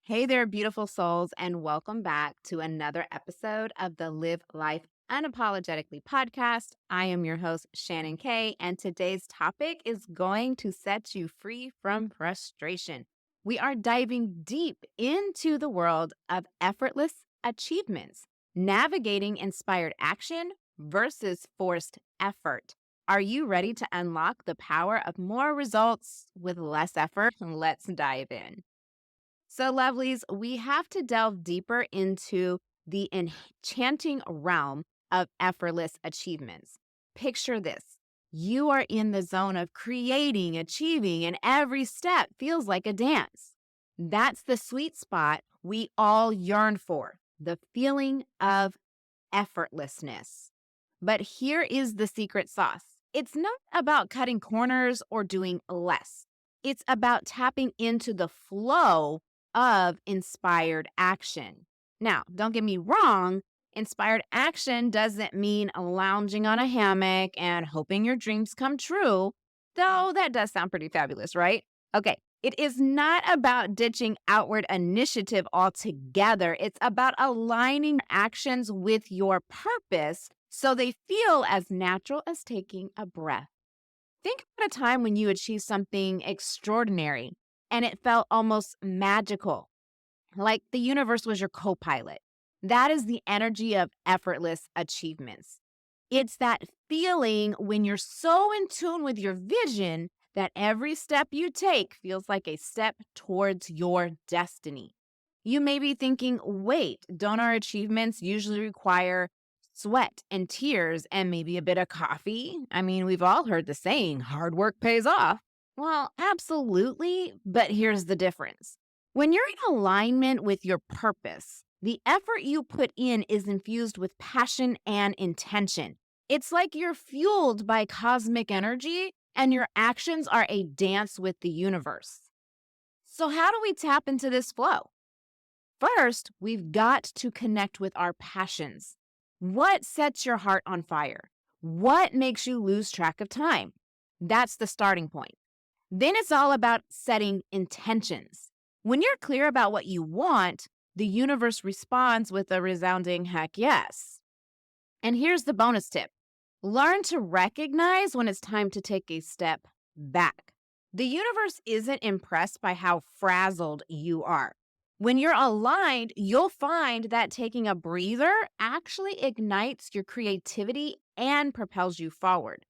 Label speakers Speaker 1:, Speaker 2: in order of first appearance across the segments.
Speaker 1: Hey there, beautiful souls, and welcome back to another episode of the Live Life Unapologetically podcast. I am your host, Shannon Kay, and today's topic is going to set you free from frustration. We are diving deep into the world of effortless achievements, navigating inspired action versus forced effort. Are you ready to unlock the power of more results with less effort? Let's dive in. So, lovelies, we have to delve deeper into the enchanting realm of effortless achievements. Picture this: you are in the zone of creating, achieving, and every step feels like a dance. That's the sweet spot we all yearn for, the feeling of effortlessness. But here is the secret sauce: it's not about cutting corners or doing less, it's about tapping into the flow of inspired action. Now, don't get me wrong, inspired action doesn't mean lounging on a hammock and hoping your dreams come true, though that does sound pretty fabulous, right? Okay, it is not about ditching outward initiative altogether. It's about aligning actions with your purpose so they feel as natural as taking a breath. Think about a time when you achieved something extraordinary and it felt almost magical, like the universe was your co pilot. That is the energy of effortless achievements. It's that feeling when you're so in tune with your vision that every step you take feels like a step towards your destiny. You may be thinking, wait, don't our achievements usually require sweat and tears and maybe a bit of coffee? I mean, we've all heard the saying, hard work pays off. Well, absolutely, but here's the difference. When you're in alignment with your purpose, the effort you put in is infused with passion and intention. It's like you're fueled by cosmic energy and your actions are a dance with the universe. So, how do we tap into this flow? First, we've got to connect with our passions. What sets your heart on fire? What makes you lose track of time? That's the starting point. Then it's all about setting intentions. When you're clear about what you want, the universe responds with a resounding heck yes. And here's the bonus tip: learn to recognize when it's time to take a step back. The universe isn't impressed by how frazzled you are. When you're aligned, you'll find that taking a breather actually ignites your creativity and propels you forward.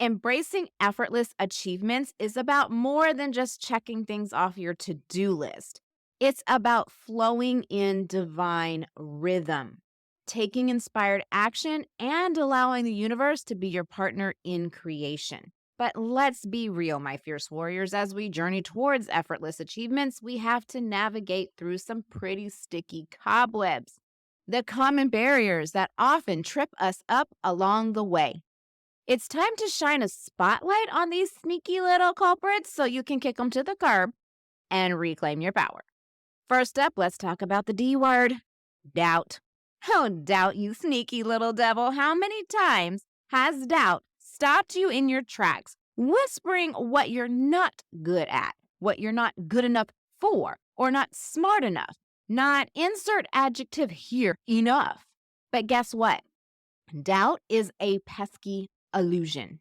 Speaker 1: Embracing effortless achievements is about more than just checking things off your to do list. It's about flowing in divine rhythm, taking inspired action, and allowing the universe to be your partner in creation. But let's be real, my fierce warriors. As we journey towards effortless achievements, we have to navigate through some pretty sticky cobwebs, the common barriers that often trip us up along the way. It's time to shine a spotlight on these sneaky little culprits so you can kick them to the curb and reclaim your power. First up, let's talk about the D word: doubt. Oh, doubt, you sneaky little devil. How many times has doubt stopped you in your tracks, whispering what you're not good at, what you're not good enough for, or not smart enough? Not insert adjective here, enough. But guess what? Doubt is a pesky illusion.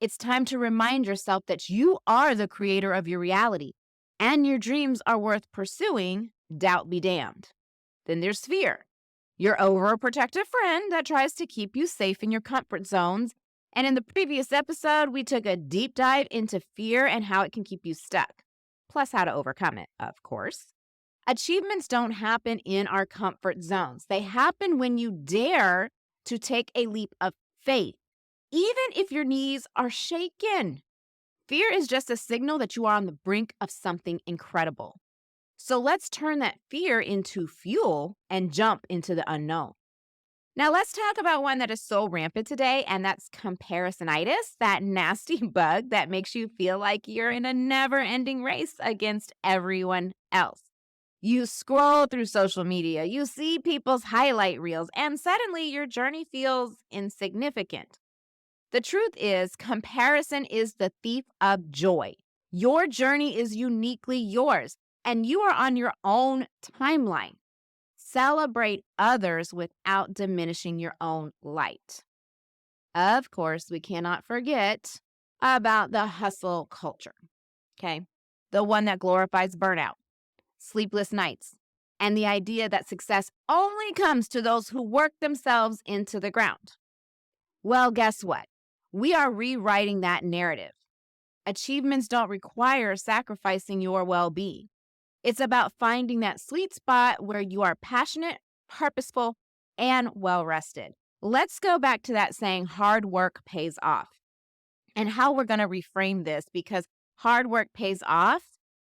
Speaker 1: It's time to remind yourself that you are the creator of your reality and your dreams are worth pursuing. Doubt be damned. Then there's fear, your overprotective friend that tries to keep you safe in your comfort zones. And in the previous episode, we took a deep dive into fear and how it can keep you stuck, plus how to overcome it, of course. Achievements don't happen in our comfort zones. They happen when you dare to take a leap of faith, even if your knees are shaken. Fear is just a signal that you are on the brink of something incredible. So let's turn that fear into fuel and jump into the unknown. Now, let's talk about one that is so rampant today, and that's comparisonitis, that nasty bug that makes you feel like you're in a never ending race against everyone else. You scroll through social media, you see people's highlight reels, and suddenly your journey feels insignificant. The truth is, comparison is the thief of joy. Your journey is uniquely yours. and you are on your own timeline. Celebrate others without diminishing your own light. Of course, we cannot forget about the hustle culture, okay? The one that glorifies burnout, sleepless nights, and the idea that success only comes to those who work themselves into the ground. Well, guess what? We are rewriting that narrative. Achievements don't require sacrificing your well-being. It's about finding that sweet spot where you are passionate, purposeful, and well-rested. Let's go back to that saying, hard work pays off, and how we're going to reframe this, because hard work pays off.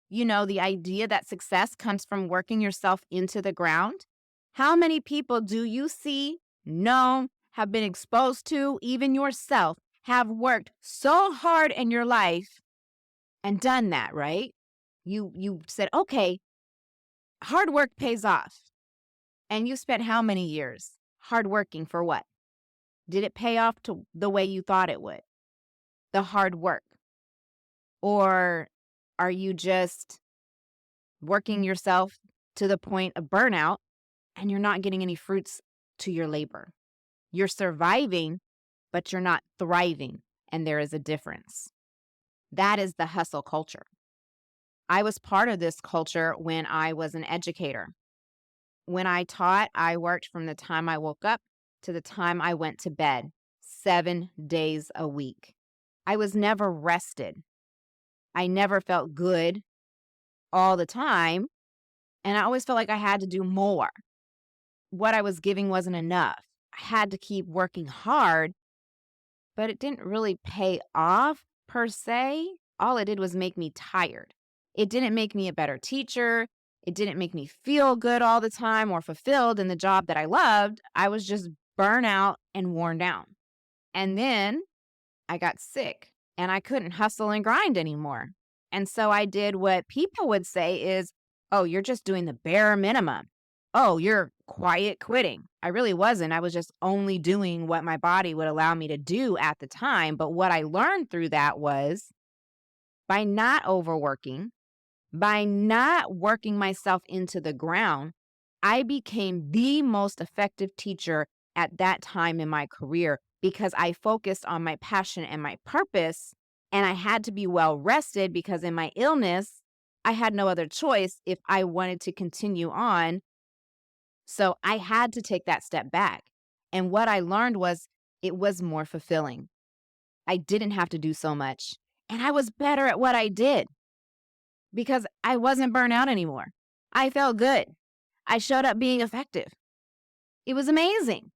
Speaker 1: You know, the idea that success comes from working yourself into the ground. How many people do you see, know, have been exposed to, even yourself, have worked so hard in your life and done that, right? You said, okay, hard work pays off. And you spent how many years hard working for what? Did it pay off to the way you thought it would? The hard work? Or are you just working yourself to the point of burnout and you're not getting any fruits to your labor? You're surviving, but you're not thriving, and there is a difference. That is the hustle culture. I was part of this culture when I was an educator. When I taught, I worked from the time I woke up to the time I went to bed, 7 days a week. I was never rested. I never felt good all the time, and I always felt like I had to do more. What I was giving wasn't enough. I had to keep working hard, but it didn't really pay off per se. All it did was make me tired. It didn't make me a better teacher. It didn't make me feel good all the time or fulfilled in the job that I loved. I was just burnt out and worn down. And then I got sick and I couldn't hustle and grind anymore. And so I did what people would say is, oh, you're just doing the bare minimum. Oh, you're quiet quitting. I really wasn't. I was just only doing what my body would allow me to do at the time. But what I learned through that was by not overworking, by not working myself into the ground, I became the most effective teacher at that time in my career because I focused on my passion and my purpose, and I had to be well rested because in my illness, I had no other choice if I wanted to continue on. So I had to take that step back. And what I learned was it was more fulfilling. I didn't have to do so much, and I was better at what I did because I wasn't burnt out anymore. I felt good. I showed up being effective. It was amazing.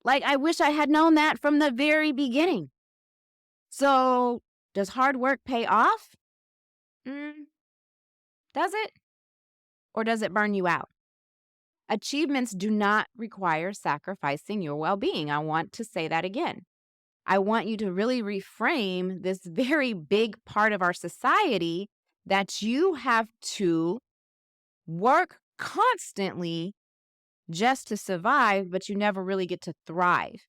Speaker 1: Like, I wish I had known that from the very beginning. So, does hard work pay off? Does it? Or does it burn you out? Achievements do not require sacrificing your well-being. I want to say that again. I want you to really reframe this very big part of our society that you have to work constantly just to survive, but you never really get to thrive.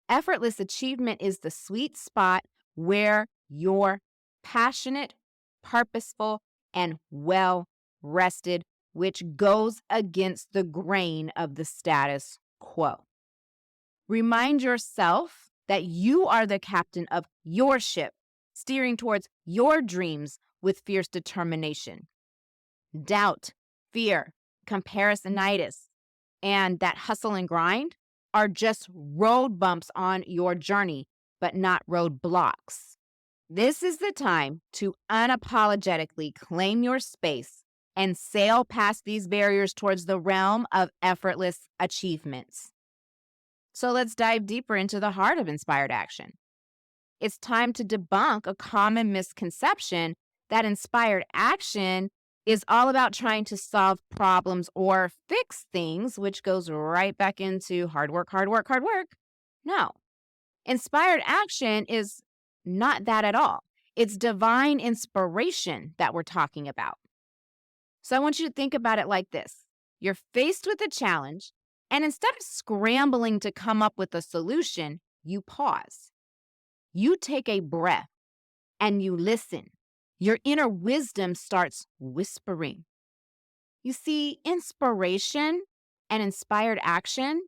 Speaker 1: Effortless achievement is the sweet spot where you're passionate, purposeful, and well-rested, which goes against the grain of the status quo. Remind yourself that you are the captain of your ship, steering towards your dreams with fierce determination. Doubt, fear, comparisonitis, and that hustle and grind are just road bumps on your journey, but not roadblocks. This is the time to unapologetically claim your space and sail past these barriers towards the realm of effortless achievements. So let's dive deeper into the heart of inspired action. It's time to debunk a common misconception that inspired action is all about trying to solve problems or fix things, which goes right back into hard work, hard work, hard work. No. Inspired action is not that at all. It's divine inspiration that we're talking about. So I want you to think about it like this. You're faced with a challenge, and instead of scrambling to come up with a solution, you pause. You take a breath and you listen. Your inner wisdom starts whispering. You see, inspiration and inspired action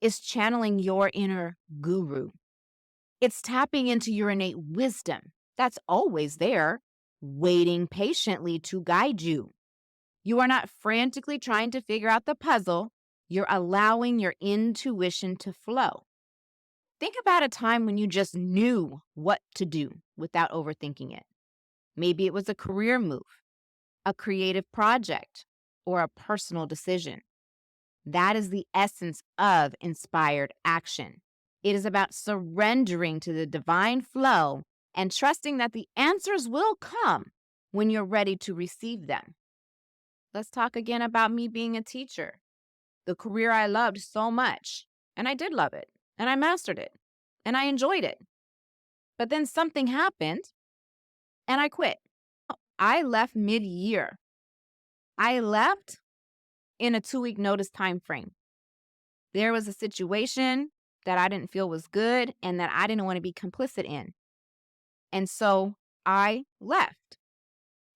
Speaker 1: is channeling your inner guru. It's tapping into your innate wisdom that's always there, waiting patiently to guide you. You are not frantically trying to figure out the puzzle. You're allowing your intuition to flow. Think about a time when you just knew what to do without overthinking it. Maybe it was a career move, a creative project, or a personal decision. That is the essence of inspired action. It is about surrendering to the divine flow and trusting that the answers will come when you're ready to receive them. Let's talk again about me being a teacher, the career I loved so much. And I did love it, and I mastered it, and I enjoyed it. But then something happened, and I quit. I left mid-year. I left in a 2-week notice time frame. There was a situation that I didn't feel was good and that I didn't want to be complicit in. And so I left.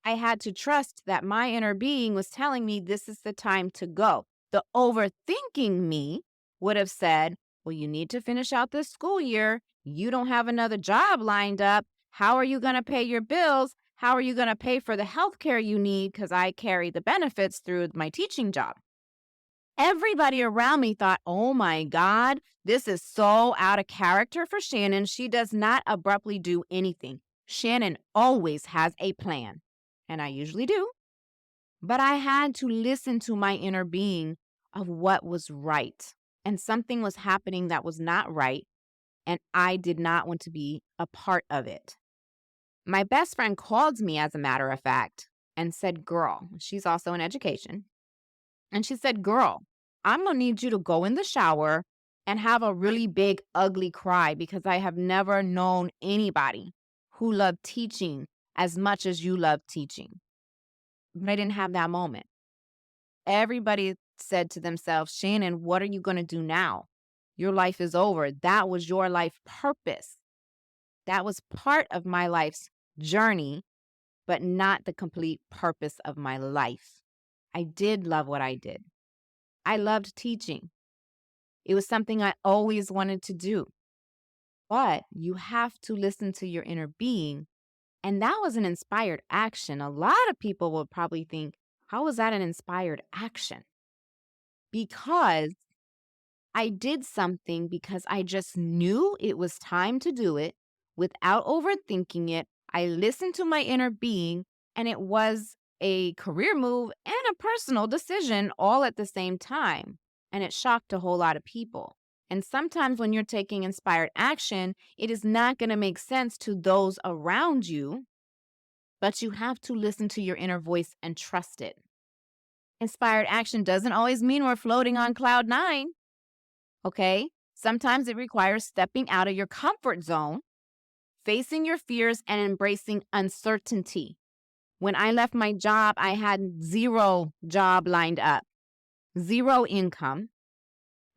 Speaker 1: I had to trust that my inner being was telling me this is the time to go. The overthinking me would have said, well, you need to finish out this school year. You don't have another job lined up. How are you going to pay your bills? How are you going to pay for the health care you need? Because I carry the benefits through my teaching job. Everybody around me thought, oh my God, this is so out of character for Shannon. She does not abruptly do anything. Shannon always has a plan. And I usually do. But I had to listen to my inner being of what was right. And something was happening that was not right. And I did not want to be a part of it. My best friend called me, as a matter of fact, and said, girl, she's also in education. And she said, girl, I'm going to need you to go in the shower and have a really big, ugly cry because I have never known anybody who loved teaching as much as you love teaching. But I didn't have that moment. Everybody said to themselves, Shannon, what are you going to do now? Your life is over. That was your life purpose. That was part of my life's journey, but not the complete purpose of my life. I did love what I did. I loved teaching. It was something I always wanted to do. But you have to listen to your inner being. And that was an inspired action. A lot of people will probably think, how was that an inspired action? Because I did something because I just knew it was time to do it without overthinking it. I listened to my inner being, and it was a career move and a personal decision all at the same time. And it shocked a whole lot of people. And sometimes when you're taking inspired action, it is not going to make sense to those around you, but you have to listen to your inner voice and trust it. Inspired action doesn't always mean we're floating on cloud 9. Okay? Sometimes it requires stepping out of your comfort zone, facing your fears, and embracing uncertainty. When I left my job, I had 0 job lined up, 0 income.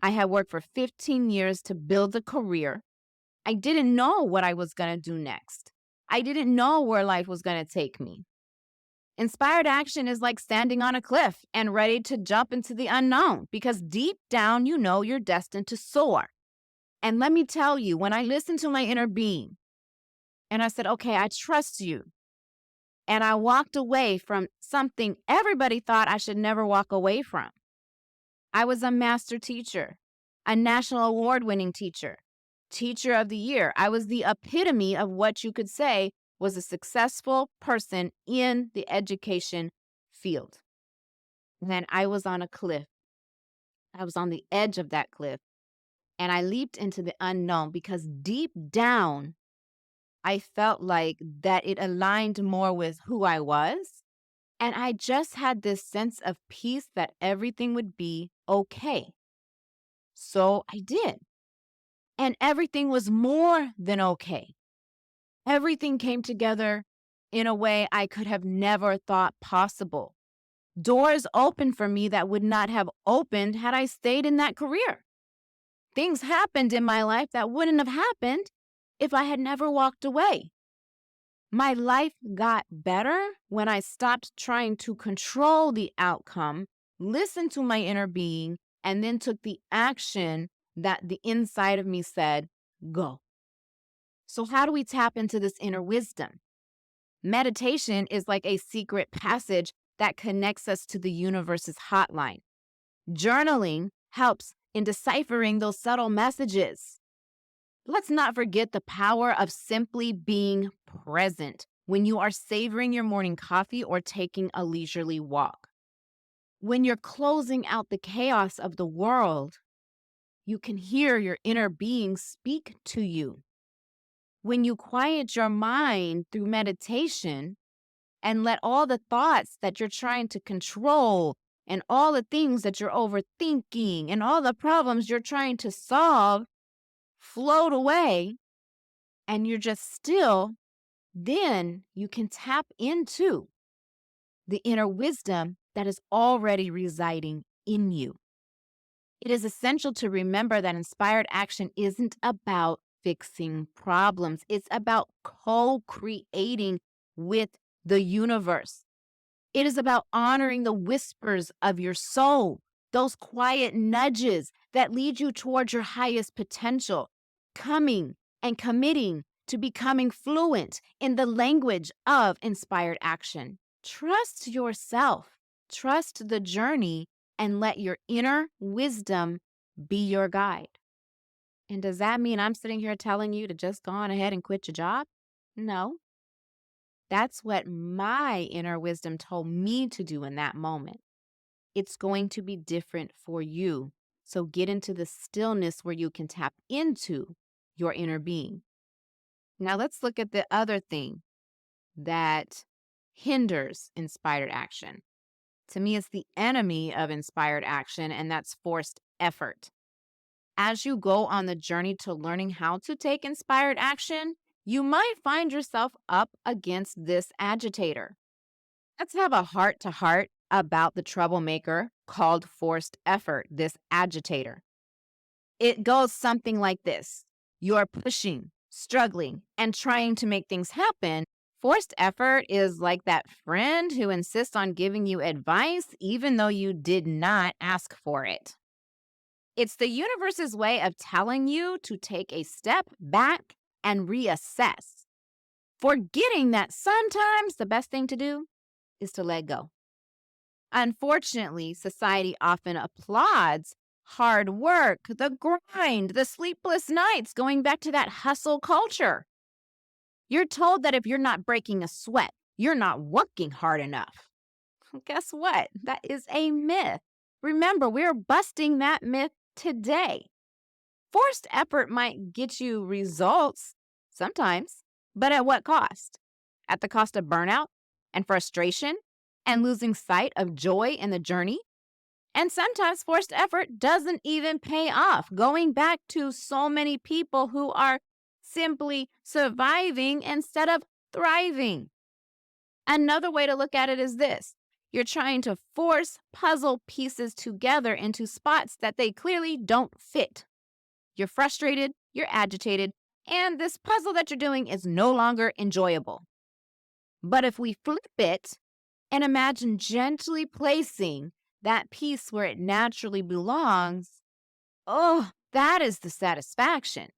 Speaker 1: I had worked for 15 years to build a career. I didn't know what I was going to do next. I didn't know where life was going to take me. Inspired action is like standing on a cliff and ready to jump into the unknown because deep down, you know you're destined to soar. And let me tell you, when I listened to my inner being and I said, okay, I trust you. And I walked away from something everybody thought I should never walk away from. I was a master teacher, a national award-winning teacher, teacher of the year. I was the epitome of what you could say was a successful person in the education field. And then I was on a cliff. I was on the edge of that cliff, and I leaped into the unknown because deep down, I felt like that it aligned more with who I was. And I just had this sense of peace that everything would be okay. So I did. And everything was more than okay. Everything came together in a way I could have never thought possible. Doors opened for me that would not have opened had I stayed in that career. Things happened in my life that wouldn't have happened if I had never walked away. My life got better when I stopped trying to control the outcome, listened to my inner being, and then took the action that the inside of me said, go. So, how do we tap into this inner wisdom? Meditation is like a secret passage that connects us to the universe's hotline. Journaling helps in deciphering those subtle messages. Let's not forget the power of simply being present when you are savoring your morning coffee or taking a leisurely walk. When you're closing out the chaos of the world, you can hear your inner being speak to you. When you quiet your mind through meditation and let all the thoughts that you're trying to control and all the things that you're overthinking and all the problems you're trying to solve float away and you're just still, then you can tap into the inner wisdom that is already residing in you. It is essential to remember that inspired action isn't about fixing problems. It's about co-creating with the universe. It is about honoring the whispers of your soul, those quiet nudges that lead you towards your highest potential, coming and committing to becoming fluent in the language of inspired action. Trust yourself, trust the journey, and let your inner wisdom be your guide. And does that mean I'm sitting here telling you to just go on ahead and quit your job? No. That's what my inner wisdom told me to do in that moment. It's going to be different for you. So get into the stillness where you can tap into your inner being. Now let's look at the other thing that hinders inspired action. To me, it's the enemy of inspired action, and that's forced effort. As you go on the journey to learning how to take inspired action, you might find yourself up against this agitator. Let's have a heart to heart about the troublemaker called forced effort, this agitator. It goes something like this. You're pushing, struggling, and trying to make things happen. Forced effort is like that friend who insists on giving you advice even though you did not ask for it. It's the universe's way of telling you to take a step back and reassess, forgetting that sometimes the best thing to do is to let go. Unfortunately, society often applauds hard work, the grind, the sleepless nights, going back to that hustle culture. You're told that if you're not breaking a sweat, you're not working hard enough. Guess what? That is a myth. Remember, we're busting that myth today. Forced effort might get you results sometimes, but at what cost? At the cost of burnout and frustration and losing sight of joy in the journey? And sometimes forced effort doesn't even pay off, going back to so many people who are simply surviving instead of thriving. Another way to look at it is this. You're trying to force puzzle pieces together into spots that they clearly don't fit. You're frustrated, you're agitated, and this puzzle that you're doing is no longer enjoyable. But if we flip it and imagine gently placing that piece where it naturally belongs, oh, that is the satisfaction.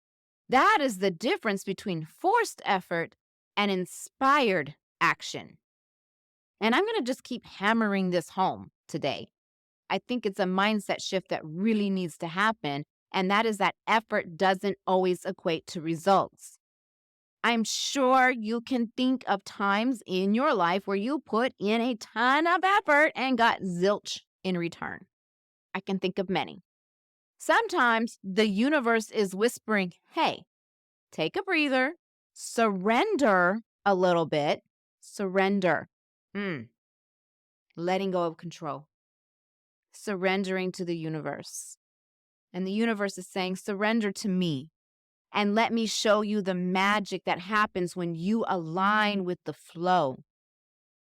Speaker 1: That is the difference between forced effort and inspired action. And I'm going to just keep hammering this home today. I think it's a mindset shift that really needs to happen, and that is that effort doesn't always equate to results. I'm sure you can think of times in your life where you put in a ton of effort and got zilch in return. I can think of many. Sometimes the universe is whispering, hey, take a breather, surrender a little bit, surrender. Letting go of control, surrendering to the universe. And the universe is saying, surrender to me and let me show you the magic that happens when you align with the flow.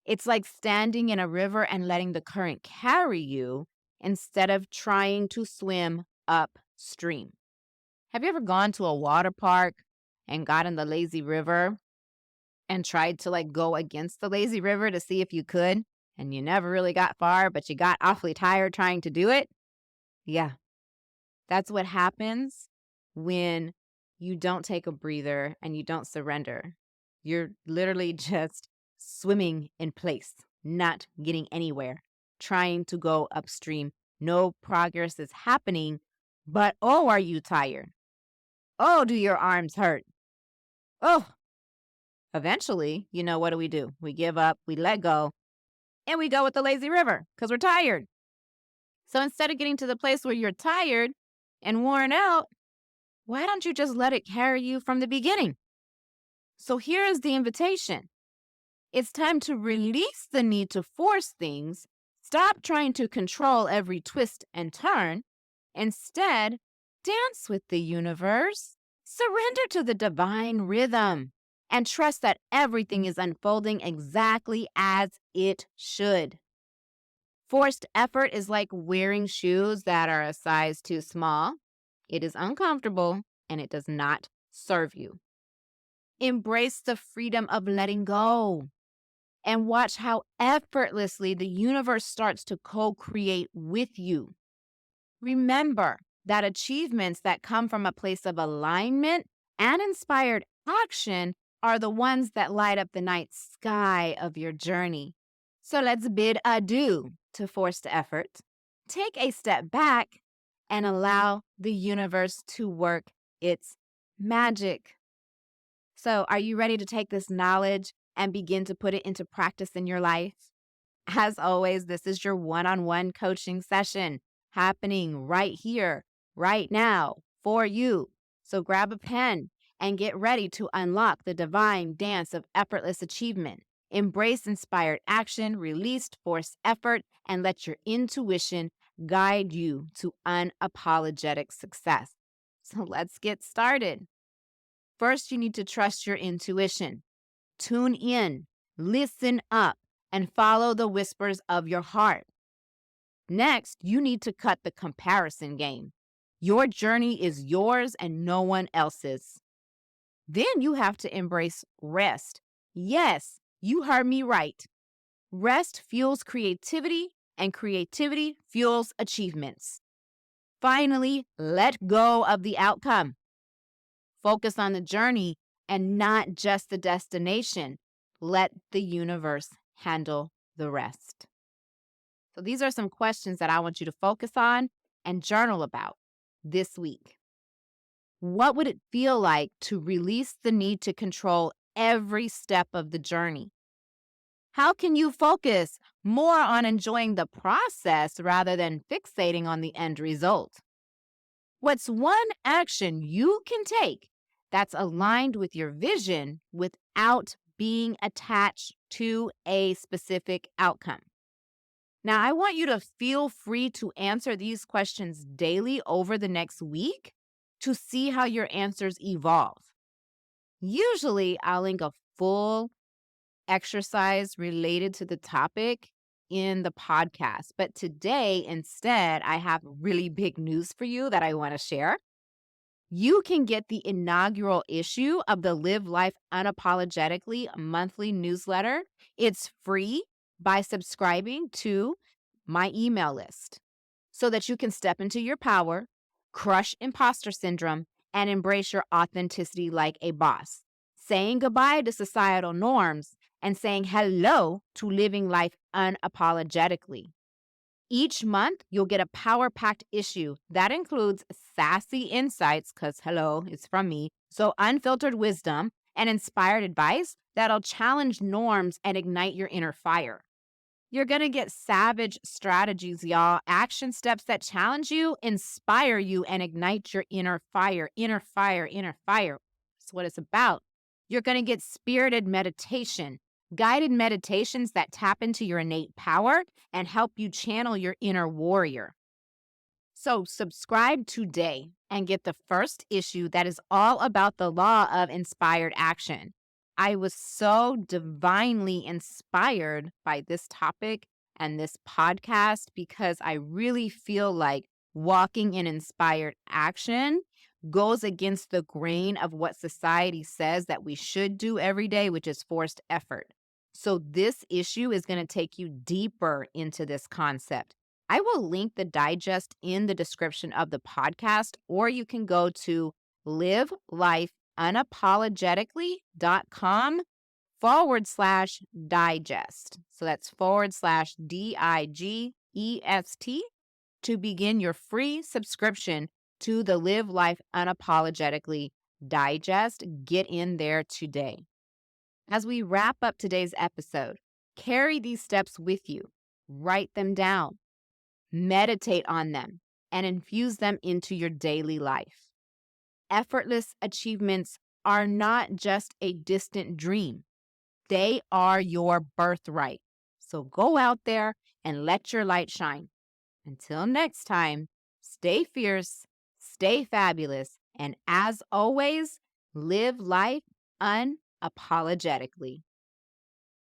Speaker 1: It's like standing in a river and letting the current carry you instead of trying to swim upstream. Have you ever gone to a water park and got in the lazy river? and tried to go against the lazy river to see if you could, and you never really got far, but you got awfully tired trying to do it? Yeah, that's what happens when you don't take a breather and you don't surrender. You're literally just swimming in place, not getting anywhere, trying to go upstream. No progress is happening, but oh, are you tired? Oh, do your arms hurt? Oh, eventually, what do? We give up, we let go, and we go with the lazy river because we're tired. So instead of getting to the place where you're tired and worn out, why don't you just let it carry you from the beginning? So here is the invitation. It's time to release the need to force things. Stop trying to control every twist and turn. Instead, dance with the universe. Surrender to the divine rhythm and trust that everything is unfolding exactly as it should. Forced effort is like wearing shoes that are a size too small. It is uncomfortable and it does not serve you. Embrace the freedom of letting go and watch how effortlessly the universe starts to co-create with you. Remember that achievements that come from a place of alignment and inspired action are the ones that light up the night sky of your journey. So let's bid adieu to forced effort. Take a step back and allow the universe to work its magic. So, are you ready to take this knowledge and begin to put it into practice in your life? As always, this is your one-on-one coaching session happening right here, right now for you. So grab a pen and get ready to unlock the divine dance of effortless achievement. Embrace inspired action, release forced effort, and let your intuition guide you to unapologetic success. So let's get started. First, you need to trust your intuition. Tune in, listen up, and follow the whispers of your heart. Next, you need to cut the comparison game. Your journey is yours and no one else's. Then you have to embrace rest. Yes, you heard me right. Rest fuels creativity, and creativity fuels achievements. Finally, let go of the outcome. Focus on the journey and not just the destination. Let the universe handle the rest. So these are some questions that I want you to focus on and journal about this week. What would it feel like to release the need to control every step of the journey? How can you focus more on enjoying the process rather than fixating on the end result? What's one action you can take that's aligned with your vision without being attached to a specific outcome? Now, I want you to feel free to answer these questions daily over the next week to see how your answers evolve. Usually, I'll link a full exercise related to the topic in the podcast. But today, instead, I have really big news for you that I want to share. You can get the inaugural issue of the Live Life Unapologetically monthly newsletter. It's free by subscribing to my email list so that you can step into your power, crush imposter syndrome, and embrace your authenticity like a boss, saying goodbye to societal norms and saying hello to living life unapologetically. Each month, you'll get a power-packed issue that includes sassy insights, because hello, it's from me, so unfiltered wisdom and inspired advice that'll challenge norms and ignite your inner fire. You're going to get savage strategies, y'all, action steps that challenge you, inspire you, and ignite your inner fire, inner fire, inner fire. That's what it's about. You're going to get spirited meditation, guided meditations that tap into your innate power and help you channel your inner warrior. So subscribe today and get the first issue that is all about the law of inspired action. I was so divinely inspired by this topic and this podcast because I really feel like walking in inspired action goes against the grain of what society says that we should do every day, which is forced effort. So, this issue is going to take you deeper into this concept. I will link the digest in the description of the podcast, or you can go to livelifeunapologetically.com/digest. So that's /digest to begin your free subscription to the Live Life Unapologetically Digest. Get in there today. As we wrap up today's episode, carry these steps with you, write them down, meditate on them, and infuse them into your daily life. Effortless achievements are not just a distant dream. They are your birthright. So go out there and let your light shine. Until next time, stay fierce, stay fabulous, and as always, live life unapologetically.